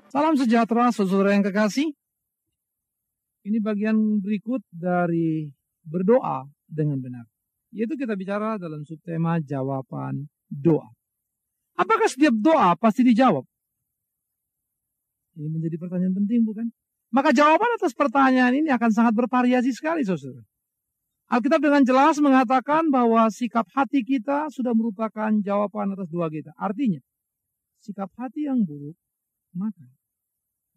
Salam sejahtera, saudara yang kekasih. Ini bagian berikut dari berdoa dengan benar. Yaitu kita bicara dalam subtema jawaban doa. Apakah setiap doa pasti dijawab? Ini menjadi pertanyaan penting, bukan? Maka jawaban atas pertanyaan ini akan sangat bervariasi sekali, saudara. Alkitab dengan jelas mengatakan bahwa sikap hati kita sudah merupakan jawaban atas doa kita. Artinya, sikap hati yang buruk, maka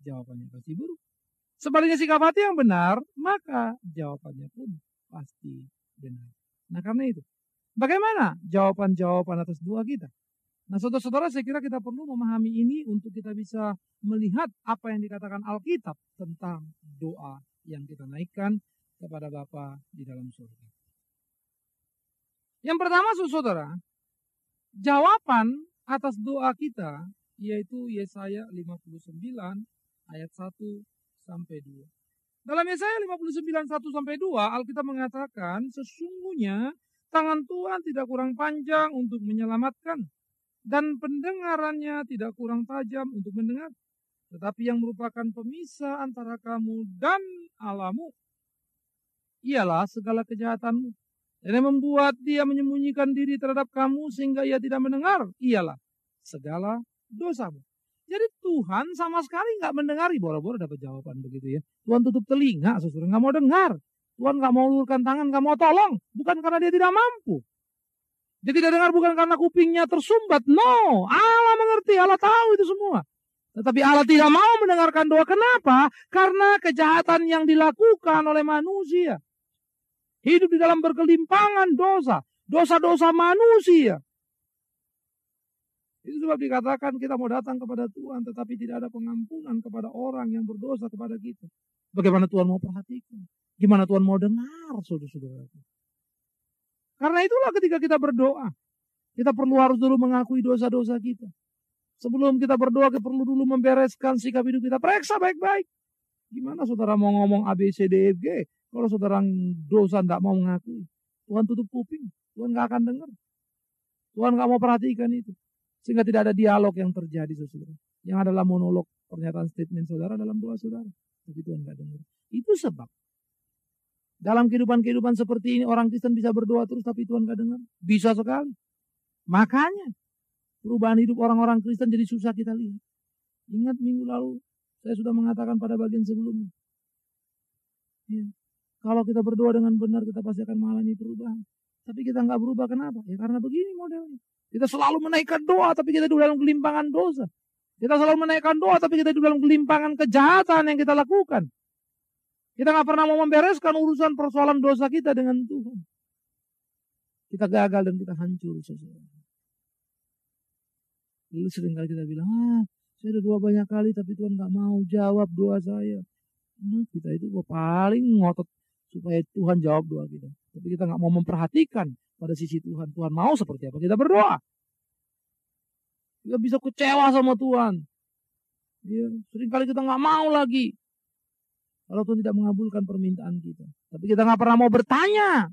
jawabannya pasti buruk. Sebaliknya sikap hati yang benar, maka jawabannya pun pasti benar. Nah karena itu, bagaimana jawaban-jawaban atas doa kita? Nah saudara-saudara, saya kira kita perlu memahami ini untuk kita bisa melihat apa yang dikatakan Alkitab tentang doa yang kita naikkan kepada Bapa di dalam surga. Yang pertama saudara, jawaban atas doa kita yaitu Yesaya 59 ayat 1 sampai 2. Dalam Yesaya 59 1 sampai 2, Alkitab mengatakan sesungguhnya tangan Tuhan tidak kurang panjang untuk menyelamatkan dan pendengarannya tidak kurang tajam untuk mendengar. Tetapi yang merupakan pemisah antara kamu dan Allahmu ialah segala kejahatanmu. Dan yang membuat dia menyembunyikan diri terhadap kamu sehingga ia tidak mendengar ialah segala dosamu. Jadi Tuhan sama sekali nggak mendengari, boro-boro dapat jawaban begitu ya. Tuhan tutup telinga, saudara nggak mau dengar. Tuhan nggak mau ulurkan tangan, nggak mau tolong, bukan karena dia tidak mampu. Dia tidak dengar bukan karena kupingnya tersumbat, no. Allah mengerti, Allah tahu itu semua. Tetapi Allah tidak mau mendengarkan doa. Kenapa? Karena kejahatan yang dilakukan oleh manusia. Hidup di dalam berkelimpangan dosa, dosa-dosa manusia. Itu sebab dikatakan kita mau datang kepada Tuhan tetapi tidak ada pengampunan kepada orang yang berdosa kepada kita. Bagaimana Tuhan mau perhatikan? Gimana Tuhan mau dengar, saudara-saudara? Karena itulah ketika kita berdoa, kita harus dulu mengakui dosa-dosa kita. Sebelum kita berdoa, kita perlu dulu membereskan sikap hidup kita. Periksa baik-baik. Gimana saudara mau ngomong A, B, C, D, F, G? Kalau saudara dosa tidak mau mengakui. Tuhan tutup kuping. Tuhan gak akan dengar. Tuhan gak mau perhatikan itu. Sehingga tidak ada dialog yang terjadi, saudara. Yang adalah monolog pernyataan statement saudara dalam doa saudara. Tapi Tuhan gak dengar. Itu sebab. Dalam kehidupan-kehidupan seperti ini, orang Kristen bisa berdoa terus tapi Tuhan gak dengar. Bisa sekali. Makanya, perubahan hidup orang-orang Kristen jadi susah kita lihat. Ingat minggu lalu, saya sudah mengatakan pada bagian sebelumnya. Ya. Kalau kita berdoa dengan benar, kita pasti akan mengalami perubahan. Tapi kita nggak berubah, kenapa? Ya karena begini modelnya. Kita selalu menaikkan doa, tapi kita hidup dalam kelimpangan dosa. Kita selalu menaikkan doa, tapi kita hidup dalam kelimpangan kejahatan yang kita lakukan. Kita nggak pernah mau membereskan urusan persoalan dosa kita dengan Tuhan. Kita gagal dan kita hancur, saudara. Dulu seringkali kita bilang, saya udah doa banyak kali, tapi Tuhan nggak mau jawab doa saya. Nah, kita itu paling ngotot supaya Tuhan jawab doa kita. Tapi kita nggak mau memperhatikan pada sisi Tuhan. Tuhan mau seperti apa kita berdoa. Kita bisa kecewa sama Tuhan. Ya, seringkali kita nggak mau lagi. Kalau Tuhan tidak mengabulkan permintaan kita. Tapi kita nggak pernah mau bertanya.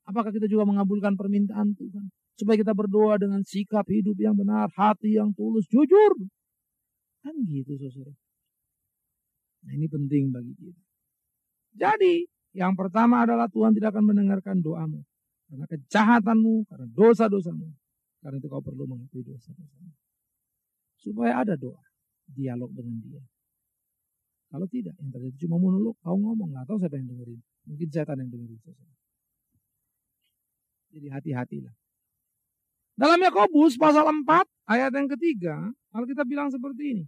Apakah kita juga mengabulkan permintaan Tuhan. Supaya kita berdoa dengan sikap hidup yang benar. Hati yang tulus, jujur. Kan gitu saudara. Nah ini penting bagi kita. Jadi yang pertama adalah Tuhan tidak akan mendengarkan doamu. Karena kejahatanmu, karena dosa-dosamu. Karena itu kau perlu mengakui dosa-dosamu. Supaya ada doa, dialog dengan dia. Kalau tidak, yang terjadi cuma monolog, kau ngomong, gak tahu siapa yang dengerin. Mungkin setan yang dengerin. Jadi hati-hatilah. Dalam Yakobus pasal 4 ayat yang ketiga, Alkitab bilang seperti ini.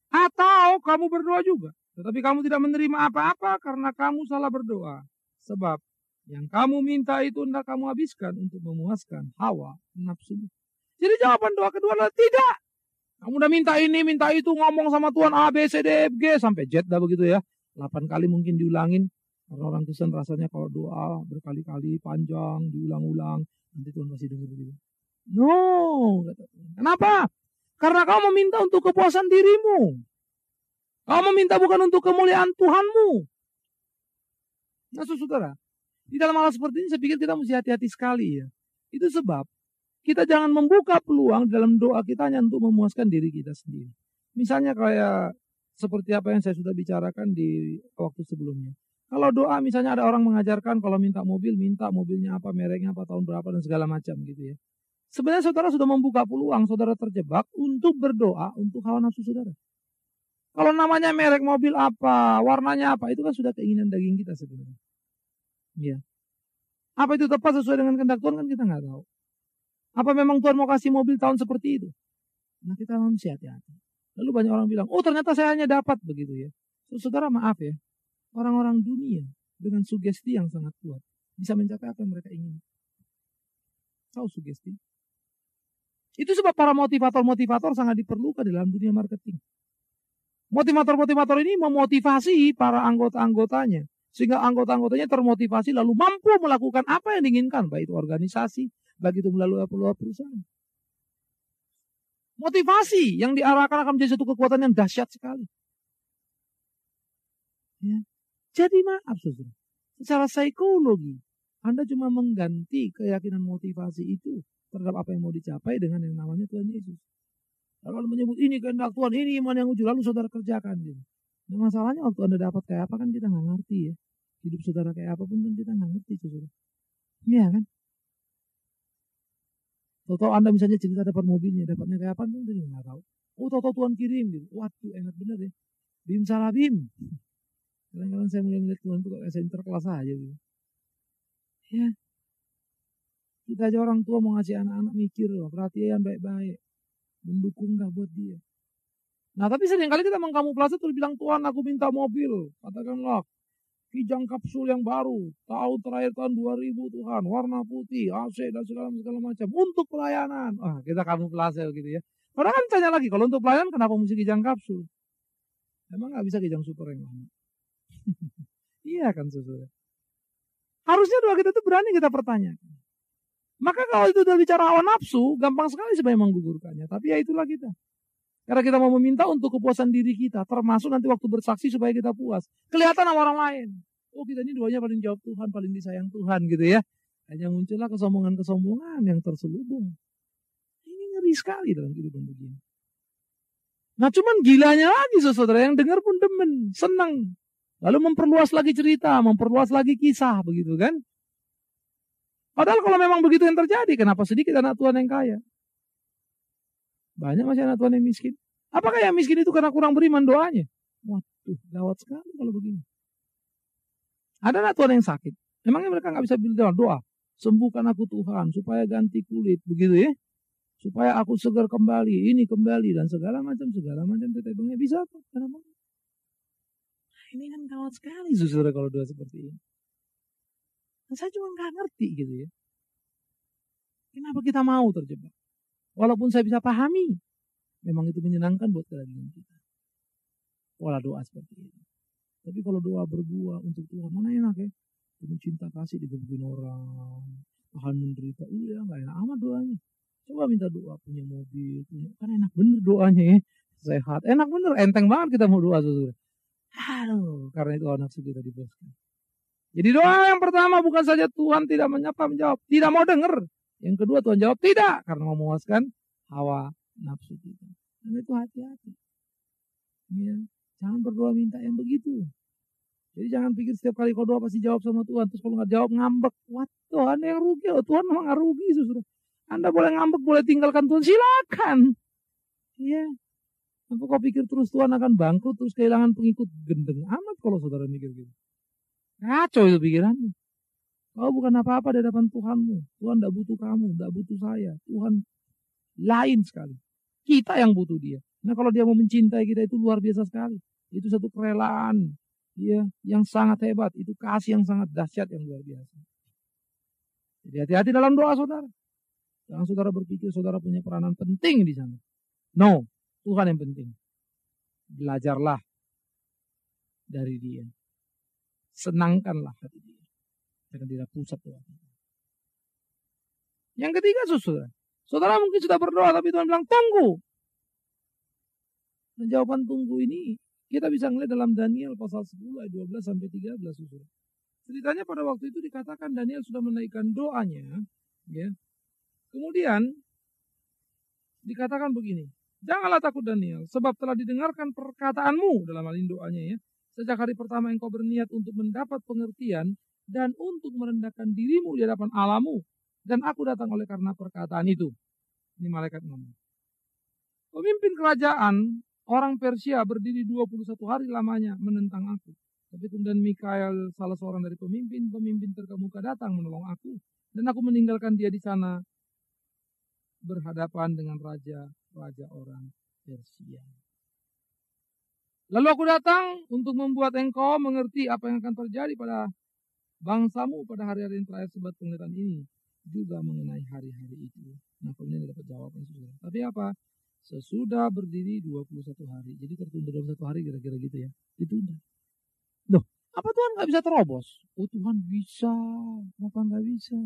Atau kamu berdoa juga. Tetapi kamu tidak menerima apa-apa karena kamu salah berdoa. Sebab yang kamu minta itu hendak kamu habiskan untuk memuaskan hawa nafsu. Jadi jawaban doa kedua adalah tidak. Kamu udah minta ini, minta itu, ngomong sama Tuhan A, B, C, D, F, G, sampai Z dah begitu ya. 8 kali mungkin diulangin. Karena orang Kristen rasanya kalau doa berkali-kali panjang, diulang-ulang, nanti Tuhan masih dengar begitu. No, kata Tuhan. Kenapa? Karena kau meminta untuk kepuasan dirimu. Kau meminta bukan untuk kemuliaan Tuhanmu. Nah saudara, di dalam hal seperti ini saya pikir kita mesti hati-hati sekali ya. Itu sebab kita jangan membuka peluang dalam doa kita hanya untuk memuaskan diri kita sendiri. Misalnya kayak seperti apa yang saya sudah bicarakan di waktu sebelumnya. Kalau doa misalnya ada orang mengajarkan kalau minta mobil, minta mobilnya apa, mereknya apa, tahun berapa dan segala macam gitu ya. Sebenarnya saudara sudah membuka peluang, saudara terjebak untuk berdoa untuk hawa nafsu saudara. Kalau namanya merek mobil apa, warnanya apa, itu kan sudah keinginan daging kita sebenarnya. Ya. Apa itu tepat sesuai dengan kehendak Tuhan kan kita nggak tahu. Apa memang Tuhan mau kasih mobil tahun seperti itu? Nah kita harus hati-hati. Lalu banyak orang bilang, oh ternyata saya hanya dapat begitu ya. Saudara maaf ya, orang-orang dunia dengan sugesti yang sangat kuat bisa mencapai apa yang mereka ingin. Tahu sugesti? Itu sebab para motivator-motivator sangat diperlukan dalam dunia marketing. Motivator-motivator ini memotivasi para anggota-anggotanya. Sehingga anggota-anggotanya termotivasi lalu mampu melakukan apa yang diinginkan. Baik itu organisasi, baik itu melalui perusahaan. Motivasi yang diarahkan akan menjadi satu kekuatan yang dahsyat sekali. Ya. Jadi maaf saudara, secara psikologi Anda cuma mengganti keyakinan motivasi itu terhadap apa yang mau dicapai dengan yang namanya Tuhan Yesus. Lalu menyebut ini kehendak Tuhan, ini iman yang uji, lalu saudara kerjakan gitu. Nah, masalahnya waktu Anda dapat kayak apa kan kita nggak ngerti ya. Hidup saudara kayak apapun kan kita nggak ngerti saudara. Iya kan? Tahu Anda misalnya cerita dapat mobilnya, dapatnya kayak apa kan kita nggak tahu. Oh tahu Tuhan kirim gitu. Waduh enak bener ya. Bim salah bim. Kadang-kadang saya mulai melihat Tuhan itu kayak center kelas aja gitu. Ya. Kita aja orang tua mau ngasih anak-anak mikir loh, perhatian baik-baik. Mendukung gak buat dia. Nah tapi seringkali kita mengkamuflase terus bilang Tuhan aku minta mobil. Katakanlah Kijang kapsul yang baru. Tahun terakhir tahun 2000 Tuhan. Warna putih, AC dan segala macam. Untuk pelayanan. Kita kamuflase gitu ya. Padahal kan tanya lagi, kalau untuk pelayanan kenapa mesti Kijang kapsul? Emang gak bisa Kijang super yang lama? Iya kan saudara. Harusnya doa kita itu berani kita pertanyakan. Maka kalau itu udah bicara hawa nafsu, gampang sekali sebenarnya menggugurkannya. Tapi ya itulah kita. Karena kita mau meminta untuk kepuasan diri kita. Termasuk nanti waktu bersaksi supaya kita puas. Kelihatan sama orang lain. Oh kita ini doanya paling jawab Tuhan, paling disayang Tuhan gitu ya. Hanya muncullah kesombongan-kesombongan yang terselubung. Ini ngeri sekali dalam kehidupan begini. Nah cuman gilanya lagi saudara, yang dengar pun demen, senang. Lalu memperluas lagi cerita, memperluas lagi kisah begitu kan. Padahal kalau memang begitu yang terjadi, kenapa sedikit anak Tuhan yang kaya? Banyak masih anak Tuhan yang miskin. Apakah yang miskin itu karena kurang beriman doanya? Waduh, gawat sekali kalau begini. Ada anak Tuhan yang sakit. Emangnya mereka nggak bisa bilang doa? Sembuhkan aku Tuhan, supaya ganti kulit, begitu ya? Supaya aku segar kembali, ini kembali, dan segala macam tetebangnya bisa apa? Kenapa? Ini kan gawat sekali saudara kalau doa seperti ini. Saya cuma nggak ngerti gitu ya. Kenapa kita mau terjebak? Walaupun saya bisa pahami, memang itu menyenangkan buat kedagingan kita. Pola doa seperti itu. Tapi kalau doa berbuah untuk Tuhan, mana enak ya? Penuh cinta kasih digebukin orang, tahan menderita, ya nggak enak amat doanya. Coba minta doa punya mobil, kan enak bener doanya ya. Sehat, enak bener, enteng banget kita mau doa saudara. Aduh, karena itu nafsu kita diboskan. Jadi doa yang pertama bukan saja Tuhan tidak menyapa menjawab, tidak mau dengar. Yang kedua Tuhan jawab tidak karena mau memuaskan hawa nafsu kita. Dan itu hati-hati. Ya, jangan berdoa minta yang begitu. Jadi jangan pikir setiap kali kau doa pasti jawab sama Tuhan. Terus kalau nggak jawab ngambek. Wah Tuhan yang rugi. Oh, Tuhan memang nggak rugi saudara. Anda boleh ngambek, boleh tinggalkan Tuhan, silakan. Iya. Apa kau pikir terus Tuhan akan bangkrut terus kehilangan pengikut? Gendeng amat kalau saudara mikir gitu. Ngaco itu pikiranmu. Kau bukan apa-apa di hadapan Tuhanmu. Tuhan tidak butuh kamu, tidak butuh saya. Tuhan lain sekali. Kita yang butuh dia. Nah kalau dia mau mencintai kita itu luar biasa sekali. Itu satu kerelaan ya, yang sangat hebat. Itu kasih yang sangat dahsyat yang luar biasa. Jadi hati-hati dalam doa saudara. Jangan saudara berpikir saudara punya peranan penting di sana. No, Tuhan yang penting. Belajarlah dari dia. Senangkanlah hati dia. Jangan dia pusat doa. Yang ketiga saudara. Saudara mungkin sudah berdoa tapi Tuhan bilang tunggu. Dan jawaban tunggu ini kita bisa melihat dalam Daniel pasal 10 ayat 12 sampai 13 saudara. Ceritanya pada waktu itu dikatakan Daniel sudah menaikkan doanya. Ya. Kemudian dikatakan begini. Janganlah takut Daniel, sebab telah didengarkan perkataanmu dalam hal ini doanya ya. Sejak hari pertama engkau berniat untuk mendapat pengertian dan untuk merendahkan dirimu di hadapan Allahmu. Dan aku datang oleh karena perkataan itu. Ini malaikat ngomong. Pemimpin kerajaan orang Persia berdiri 21 hari lamanya menentang aku. Tapi kemudian Mikael, salah seorang dari pemimpin terkemuka datang menolong aku. Dan aku meninggalkan dia di sana berhadapan dengan raja orang Persia. Lalu aku datang untuk membuat engkau mengerti apa yang akan terjadi pada bangsamu pada hari-hari yang terakhir sebab penglihatan ini juga mengenai hari-hari itu. Nah, kemudian dapat jawaban sudah. Tapi apa? Sesudah berdiri 21 hari. Jadi tertunda 21 hari kira-kira gitu ya. Ditunda. Loh, apa Tuhan gak bisa terobos? Oh Tuhan bisa. Kenapa gak bisa?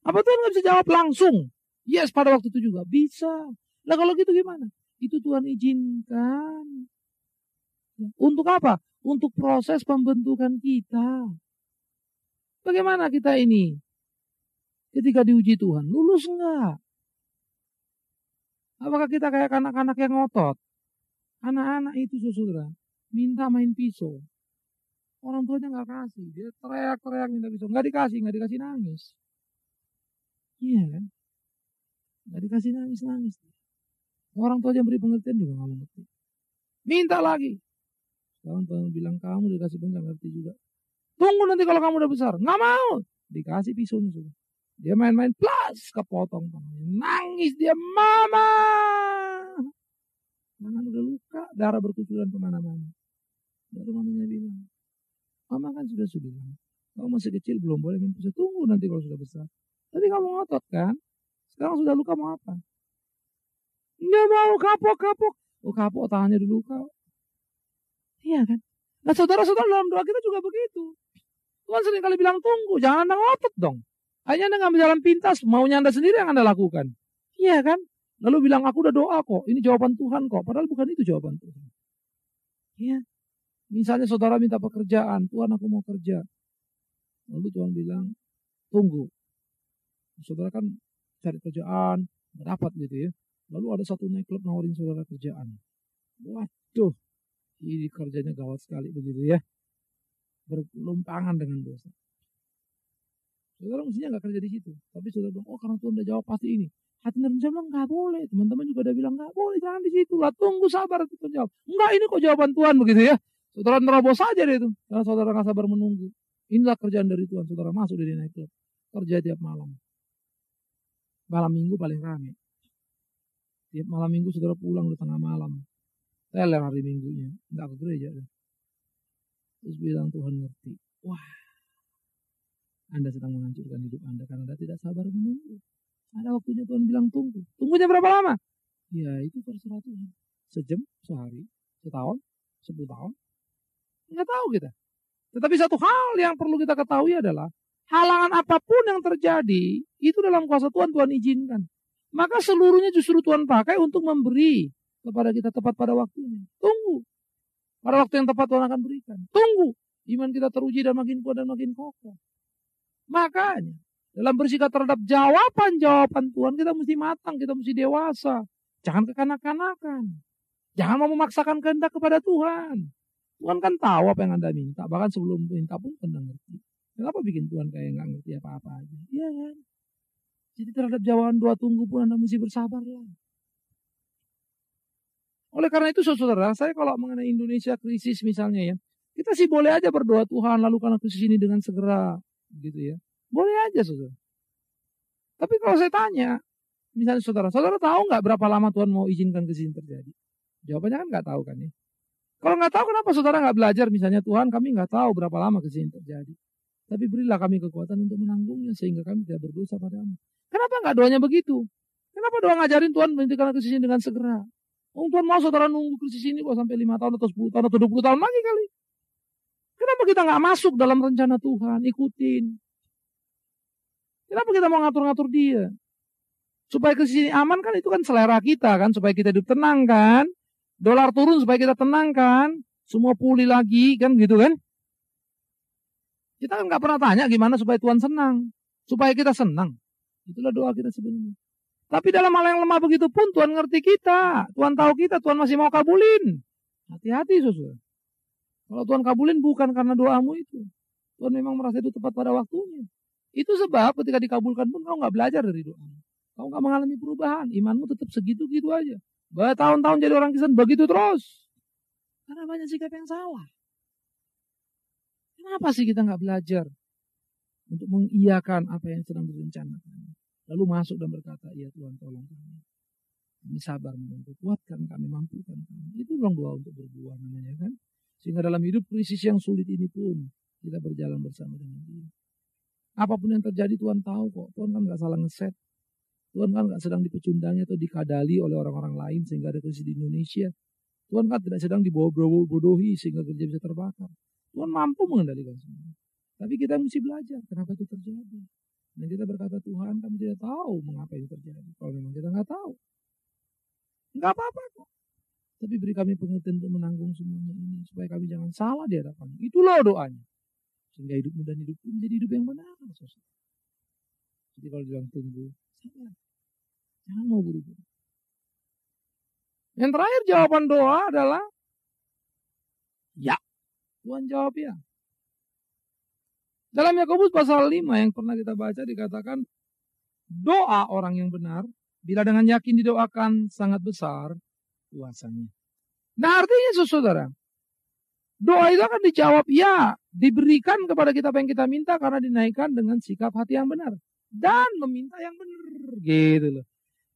Apa Tuhan gak bisa jawab langsung? Yes, pada waktu itu juga bisa. Lah kalau gitu gimana? Itu Tuhan izinkan. Untuk apa? Untuk proses pembentukan kita. Bagaimana kita ini? Ketika diuji Tuhan, lulus enggak? Apakah kita kayak anak-anak yang ngotot? Anak-anak itu saudara, minta main pisau. Orang tuanya enggak kasih. Dia teriak-teriak minta pisau. Enggak dikasih nangis. Iya kan? Enggak dikasih nangis. Orang tua yang beri pengertian juga enggak mengerti. Minta lagi. Sekarang Tuhan bilang kamu dikasih pengertian ngerti juga. Tunggu nanti kalau kamu udah besar. Enggak mau. Dikasih pisaunya sudah. Dia main-main plus kepotong tangannya. Nangis dia, mama. Tangan udah luka, darah berkucuran kemana-mana. Baru mamanya bilang, mama kan sudah bilang, kamu masih kecil belum boleh main pisau. Tunggu nanti kalau sudah besar. Tapi kamu ngotot kan? Sekarang sudah luka mau apa? Nggak mau, kapok. Oh kapok tangannya dulu kau. Iya kan? Nah saudara-saudara dalam doa kita juga begitu. Tuhan sering kali bilang tunggu, jangan Anda ngotot dong. Hanya Anda ngambil jalan pintas, maunya Anda sendiri yang Anda lakukan. Iya kan? Lalu bilang aku udah doa kok, ini jawaban Tuhan kok. Padahal bukan itu jawaban Tuhan. Iya. Misalnya saudara minta pekerjaan, Tuhan aku mau kerja. Lalu Tuhan bilang, tunggu. Saudara kan cari kerjaan, nggak dapat gitu ya. Lalu ada satu nightclub nawarin saudara kerjaan. Waduh, ini kerjanya gawat sekali begitu ya. Berlumpangan dengan dosa. Saudara mestinya nggak kerja di situ. Tapi saudara bilang, oh karena Tuhan udah jawab pasti ini. Hati nurani bilang nggak boleh. Teman-teman juga udah bilang nggak boleh, jangan di situ lah. Tunggu sabar Tuhan jawab. Enggak, ini kok jawaban Tuhan begitu ya. Saudara nerobos saja deh itu. Karena saudara nggak sabar menunggu. Inilah kerjaan dari Tuhan. Saudara masuk di nightclub. Kerja tiap malam. Malam minggu paling rame. Tiap malam minggu saudara pulang udah tengah malam. Teler hari minggunya. Nggak ke gereja deh. Terus bilang Tuhan ngerti. Wah. Anda sedang menghancurkan hidup Anda karena Anda tidak sabar menunggu. Ada waktunya Tuhan bilang tunggu. Tunggunya berapa lama? Ya itu terserah Tuhan. Sejam, sehari, setahun, 10 tahun. Nggak tahu kita. Tetapi satu hal yang perlu kita ketahui adalah halangan apapun yang terjadi itu dalam kuasa Tuhan, Tuhan izinkan. Maka seluruhnya justru Tuhan pakai untuk memberi kepada kita tepat pada waktunya. Tunggu. Pada waktu yang tepat Tuhan akan berikan. Tunggu. Iman kita teruji dan makin kuat dan makin kokoh. Makanya dalam bersikap terhadap jawaban-jawaban Tuhan kita mesti matang, kita mesti dewasa. Jangan kekanak-kanakan. Jangan mau memaksakan kehendak kepada Tuhan. Tuhan kan tahu apa yang Anda minta. Bahkan sebelum minta pun Anda ngerti. Kenapa bikin Tuhan kayak nggak ngerti apa-apa aja? Iya kan? Jadi terhadap jawaban doa tunggu pun Anda mesti bersabarlah. Oleh karena itu saudara, saya kalau mengenai Indonesia krisis misalnya ya, kita sih boleh aja berdoa Tuhan lalu karena krisis ini dengan segera. Gitu ya. Boleh aja saudara. Tapi kalau saya tanya, misalnya saudara tahu nggak berapa lama Tuhan mau izinkan krisis ini terjadi? Jawabannya kan nggak tahu kan ya. Kalau nggak tahu kenapa saudara nggak belajar misalnya Tuhan kami nggak tahu berapa lama krisis ini terjadi. Tapi berilah kami kekuatan untuk menanggungnya sehingga kami tidak berdosa padamu. Kenapa nggak doanya begitu? Kenapa doa ngajarin Tuhan menghentikan krisis ini dengan segera? Oh Tuhan mau saudara nunggu krisis ini kok sampai 5 tahun atau 10 tahun atau 20 tahun lagi kali. Kenapa kita nggak masuk dalam rencana Tuhan, ikutin? Kenapa kita mau ngatur-ngatur dia? Supaya krisis ini aman kan itu kan selera kita kan, supaya kita hidup tenang kan. Dolar turun supaya kita tenang kan. Semua pulih lagi kan gitu kan. Kita kan nggak pernah tanya gimana supaya Tuhan senang. Supaya kita senang. Itulah doa kita sebenarnya. Tapi dalam hal yang lemah begitu pun Tuhan ngerti kita. Tuhan tahu kita, Tuhan masih mau kabulin. Hati-hati saudara. Kalau Tuhan kabulin bukan karena doamu itu. Tuhan memang merasa itu tepat pada waktunya. Itu sebab ketika dikabulkan pun kau gak belajar dari doamu. Kau gak mengalami perubahan. Imanmu tetap segitu-gitu aja. Bertahun-tahun jadi orang Kristen begitu terus. Karena banyak sikap yang salah. Kenapa sih kita gak belajar untuk mengiyakan apa yang sedang direncanakan? Lalu masuk dan berkata, ya Tuhan tolong kami. Kami sabar menunggu, kuatkan kami, mampukan kami. Itu dong doa untuk berbuah namanya kan. Sehingga dalam hidup krisis yang sulit ini pun kita berjalan bersama dengan Dia. Apapun yang terjadi Tuhan tahu kok. Tuhan kan gak salah ngeset. Tuhan kan gak sedang dipecundangi atau dikadali oleh orang-orang lain sehingga ada krisis di Indonesia. Tuhan kan tidak sedang dibodohi sehingga kerja bisa terbakar. Tuhan mampu mengendalikan semua. Tapi kita mesti belajar kenapa itu terjadi. Dan kita berkata, Tuhan kami tidak tahu mengapa itu terjadi. Kalau memang kita gak tahu, gak apa-apa kok. Tapi beri kami pengertian untuk menanggung semuanya ini. Supaya kami jangan salah di hadapan. Itulah doanya. Sehingga hidupmu dan hidupku menjadi hidup yang benar. Jadi kalau bilang tunggu, sabar. Jangan mau buru-buru. Yang terakhir jawaban doa adalah ya. Tuhan jawab ya. Dalam Yakobus pasal 5 yang pernah kita baca dikatakan doa orang yang benar bila dengan yakin didoakan sangat besar kuasanya. Nah artinya saudara, doa itu akan dijawab ya, diberikan kepada kita apa yang kita minta karena dinaikkan dengan sikap hati yang benar dan meminta yang benar, gitu loh.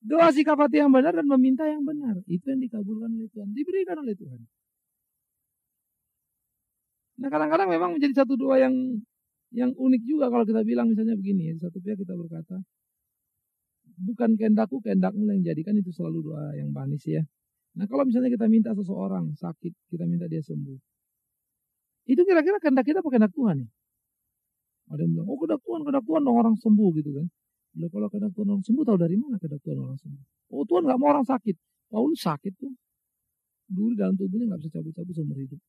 Doa sikap hati yang benar dan meminta yang benar, itu yang dikabulkan oleh Tuhan, diberikan oleh Tuhan. Nah kadang-kadang memang menjadi satu doa yang unik juga kalau kita bilang misalnya begini, ya, satu pihak kita berkata, bukan kehendakku, kehendakmu yang jadikan, itu selalu doa yang manis ya. Nah kalau misalnya kita minta seseorang sakit, kita minta dia sembuh. Itu kira-kira kehendak kita apa kehendak Tuhan ya? Ada yang bilang, oh kehendak Tuhan dong orang sembuh gitu kan. Bila kalau kehendak Tuhan orang sembuh, tahu dari mana kehendak Tuhan orang sembuh? Oh Tuhan gak mau orang sakit. Paulus sakit tuh. Dulu dalam tubuhnya gak bisa cabut-cabut seumur hidup.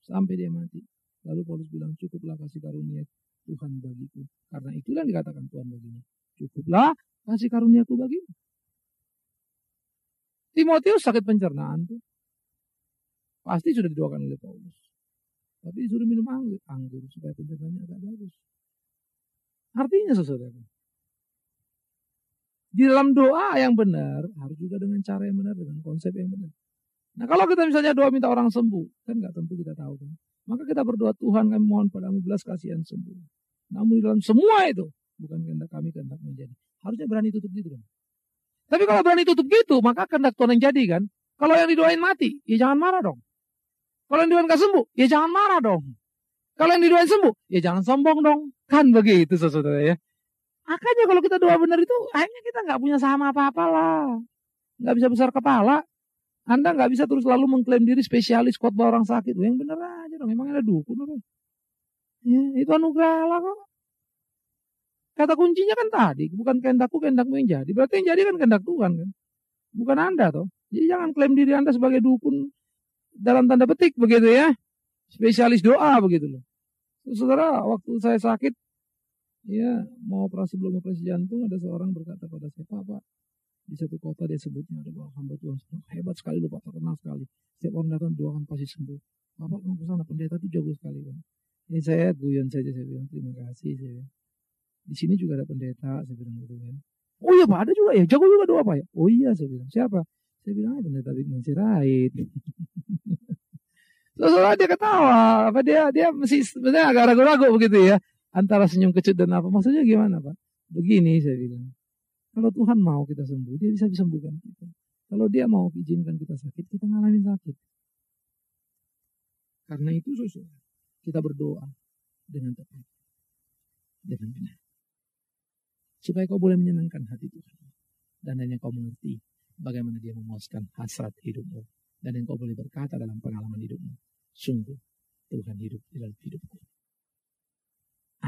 Sampai dia mati. Lalu Paulus bilang, cukuplah kasih karunia Tuhan bagiku. Karena itulah yang dikatakan Tuhan baginya. Cukuplah kasih karuniaku bagimu. Timotius sakit pencernaan tuh. Pasti sudah didoakan oleh Paulus. Tapi disuruh minum anggur supaya pencernaannya agak bagus. Artinya saudara, di dalam doa yang benar harus juga dengan cara yang benar, dengan konsep yang benar. Nah kalau kita misalnya doa minta orang sembuh, kan gak tentu kita tahu kan. Maka kita berdoa, Tuhan kami mohon padamu belas kasihan sembuh. Namun di dalam semua itu, bukan kehendak kami, kehendak menjadi. Harusnya berani tutup gitu dong. Tapi kalau berani tutup gitu, maka kehendak Tuhan yang jadi kan. Kalau yang didoain mati, ya jangan marah dong. Kalau yang didoain gak sembuh, ya jangan marah dong. Kalau yang didoain sembuh, ya jangan sombong dong. Kan begitu saudara ya. Makanya kalau kita doa benar itu, akhirnya kita gak punya saham apa-apa lah. Gak bisa besar kepala. Anda gak bisa terus lalu mengklaim diri spesialis khotbah orang sakit. Yang bener aja dong, memang ada dukun apa? Ya, itu anugerah Allah kok. Kata kuncinya kan tadi, bukan kehendakku, kehendakmu yang jadi. Berarti yang jadi kan kehendak Tuhan kan. Bukan Anda toh. Jadi jangan klaim diri Anda sebagai dukun dalam tanda petik begitu ya. Spesialis doa begitu loh. Saudara, waktu saya sakit, ya mau operasi belum operasi jantung, ada seorang berkata pada saya, Pak, di satu kota dia sebutnya ada bahwa hamba Tuhan hebat sekali loh Pak, terkenal sekali. Setiap orang datang doakan pasti sembuh. Bapak mau ke sana, pendeta itu jago sekali kan. Ini saya guyon saja, saya bilang terima kasih saya. Di sini juga ada pendeta, saya bilang gitu kan. Oh iya Pak, ada juga ya, jago juga doa Pak ya. Oh iya, saya bilang, siapa? Saya bilang, pendeta Bigman Sirait. Soalnya dia ketawa, apa dia masih sebenarnya agak ragu-ragu begitu ya. Antara senyum kecut dan apa, maksudnya gimana Pak? Begini saya bilang, kalau Tuhan mau kita sembuh, dia bisa disembuhkan kita. Kalau dia mau izinkan kita sakit, kita ngalamin sakit. Karena itu kita berdoa dengan tepat, dengan benar. Supaya kau boleh menyenangkan hati Tuhan. Dan hanya kau mengerti bagaimana dia memuaskan hasrat hidupmu. Dan yang kau boleh berkata dalam pengalaman hidupmu. Sungguh Tuhan hidup di dalam hidupku.